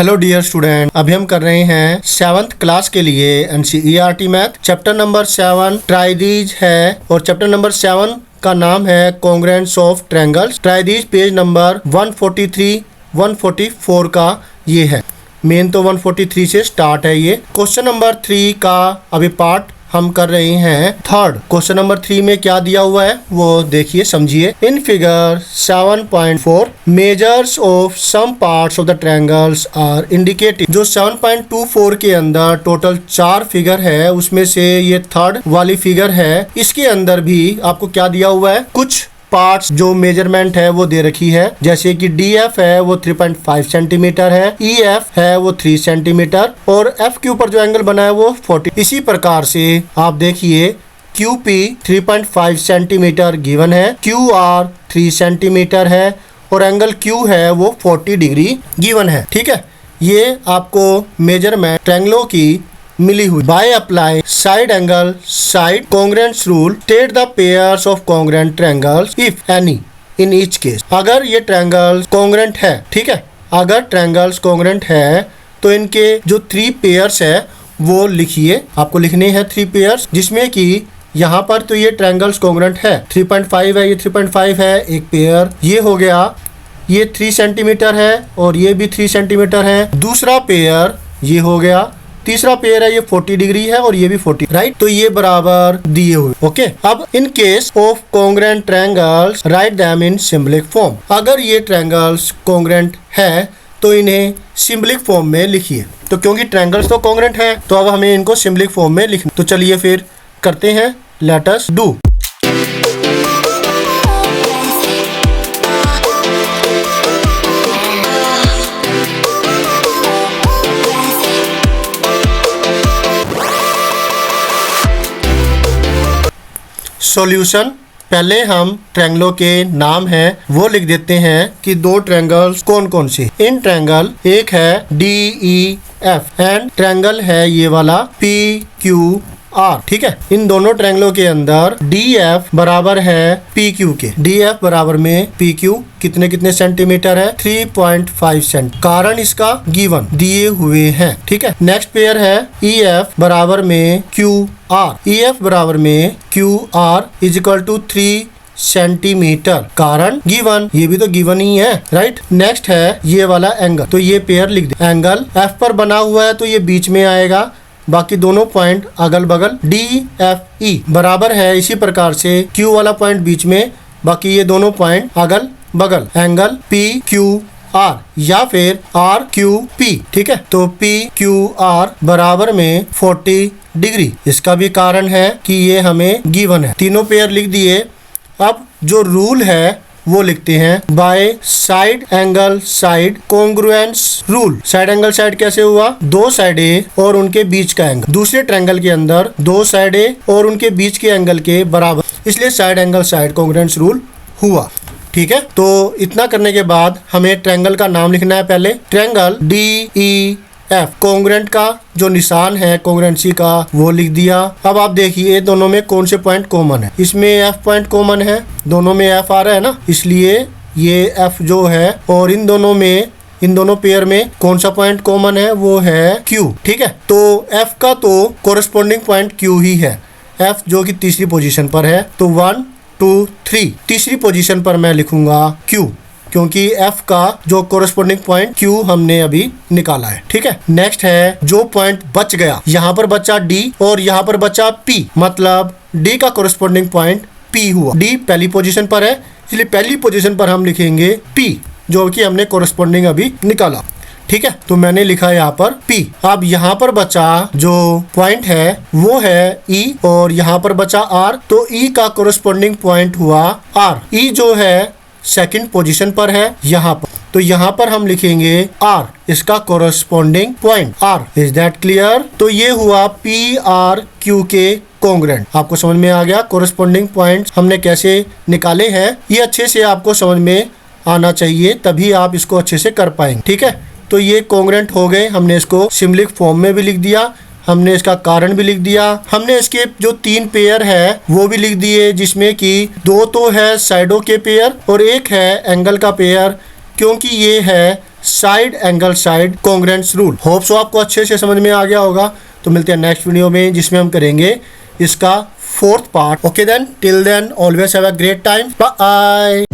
Hello dear student, अभी हम कर रहे हैं 7th क्लास के लिए NCERT मैथ चैप्टर नंबर 7 ट्राइडीज है और चैप्टर नंबर 7 का नाम है कॉन्ग्रुएंस ऑफ ट्रायंगल्स। ट्राइडीज पेज नंबर 143 144 का ये है। मेन तो 143 से स्टार्ट है। ये क्वेश्चन नंबर 3 का अभी पार्ट हम कर रहे हैं थर्ड। क्वेश्चन नंबर 3 में क्या दिया हुआ है वो देखिए, समझिए। In figure 7.4 measures of some parts of the triangles are indicated. जो 7.24 के अंदर टोटल 4 फिगर है, उसमें से ये थर्ड वाली फिगर है। इसके अंदर भी आपको क्या दिया हुआ है, कुछ पार्ट्स जो मेजरमेंट है वो दे रखी है। जैसे कि DF है वो 3.5 सेंटीमीटर है, EF है वो 3 सेंटीमीटर और F के ऊपर जो एंगल बना है वो 40। इसी प्रकार से आप देखिए QP 3.5 सेंटीमीटर गिवन है, QR 3 सेंटीमीटर है और एंगल Q है वो 40 डिग्री गिवन है। ठीक है, ये आपको मेजरमेंट ट्रायंगलों की मिली हुई। Bye apply side angle side congruence rule state the pairs of congruent triangles if any in each case. अगर ये ट्रायंगल्स कॉन्ग्रुएंट है, ठीक है, अगर ट्रायंगल्स कॉन्ग्रुएंट है तो इनके जो 3 पेयर्स है वो लिखिए। आपको लिखने हैं 3 पेयर्स, जिसमें कि यहाँ पर तो ये ट्रायंगल्स कॉन्ग्रुएंट है। 3.5 है, ये 3.5 है, एक पेयर ये हो गया। ये 3 सेंटीमीटर है और ये भी 3 सेंटीमीटर है। दूसरा पेयर ये हो गया। तीसरा पेयर है, ये 40 डिग्री है और ये भी 40, राइट। तो ये बराबर दिए हुए। ओके, अब in case of congruent triangles write them in symbolic form. अगर ये ट्रायंगल्स कॉन्ग्रुएंट है तो इन्हें सिंबलिक फॉर्म में लिखिए। तो क्योंकि ट्रायंगल्स तो कॉन्ग्रुएंट है तो अब हमें इनको सिंबलिक फॉर्म में लिखना। तो चलिए फिर करते हैं, लेट अस डू। सॉल्यूशन। पहले हम ट्रायंगलों के नाम है वो लिख देते हैं कि 2 ट्रायंगल्स कौन कौन से। इन ट्रायंगल एक है DEF एंड ट्रायंगल है ये वाला PQR। ठीक है, इन दोनों ट्रायंगलों के अंदर DF बराबर है PQ के। DF बराबर में PQ कितने कितने सेंटीमीटर है, 3.5 सेंट। कारण इसका गिवन दिए हुए हैं। ठीक है, नेक्स्ट पेयर है EF बराबर में QR। EF बराबर में QR is equal to 3 centimetre. कारण गिवन, ये भी तो गिवन ही है, राइट। नेक्स्ट है ये वाला एंगल, तो ये पेयर लिख दे। एंगल F पर बना हुआ है तो ये बीच में आएगा, बाकी दोनों पॉइंट अगल बगल। DFE बराबर है इसी प्रकार से Q वाला पॉइंट बीच में, बाकी ये दोनों पॉइंट अगल बगल। एंगल PQR या फिर RQP। ठीक है, तो PQR बराबर में 40 डिग्री। इसका भी कारण है कि ये हमें गिवन है। तीनों पेयर लिख दिए। अब जो रूल है वो लिखते हैं by side angle side congruence rule. Side angle side कैसे हुआ, 2 साइडें और उनके बीच का एंगल। दूसरे ट्रायंगल के अंदर 2 साइडें और उनके बीच के एंगल के बराबर, इसलिए side angle side congruence rule हुआ। ठीक है, तो इतना करने के बाद हमें ट्रायंगल का नाम लिखना है। पहले ट्रायंगल DEF कॉन्ग्रुएंट का जो निशान है कॉन्ग्रुएंसी का वो लिख दिया। अब आप देखिए दोनों में कौन से पॉइंट कॉमन है। इसमें F पॉइंट कॉमन है, दोनों में F आ रहा है ना, इसलिए ये F जो है। और इन दोनों पेयर में कौन सा पॉइंट कॉमन है वो है Q। ठीक है, तो F का तो कोरिस्पोंडिंग पॉइंट Q ही है। F जो कि तीसरी पोजीशन पर है, तो 1 2 3 तीसरी पोजीशन पर मैं लिखूंगा Q, क्योंकि F का जो कोरिस्पोंडिंग पॉइंट Q हमने अभी निकाला है। ठीक है, नेक्स्ट है जो पॉइंट बच गया, यहाँ पर बचा D और यहाँ पर बचा P, मतलब D का कोरिस्पोंडिंग पॉइंट P हुआ। D पहली पोजीशन पर है, इसलिए पहली पोजीशन पर हम लिखेंगे P, जो कि हमने कोरिस्पोंडिंग अभी निकाला। ठीक है, तो मैंने लिखा यहाँ पर P। अब यहाँ पर बचा जो पॉइंट है वो है E और यहाँ पर बचा R, तो E का कोरिस्पोंडिंग पॉइंट हुआ R। E जो है सेकंड पोजीशन पर है यहाँ पर, तो यहाँ पर हम लिखेंगे R, इसका corresponding point R। Is that clear? तो ये हुआ PRQ के कॉन्ग्रुएंट। आपको समझ में आ गया कोरिस्पोंडिंग पॉइंट हमने कैसे निकाले हैं। ये अच्छे से आपको समझ में आना चाहिए, तभी आप इसको अच्छे से कर पाएंगे। ठीक है, तो ये कॉन्ग्रुएंट हो गए। हमने इसको सिंबलिक फॉर्म में भी लिख दिया, हमने इसका कारण भी लिख दिया। हमने इसके जो 3 पेयर है वो भी लिख दिए, जिसमें कि 2 तो है साइडों के पेयर और एक है एंगल का पेयर। क्योंकि ये है side angle side congruence rule. Hope so आपको अच्छे से समझ में आ गया होगा। तो मिलते हैं नेक्स्ट वीडियो में जिसमें हम करेंगे इसका 4th part. Okay then, till then always have a great time, bye.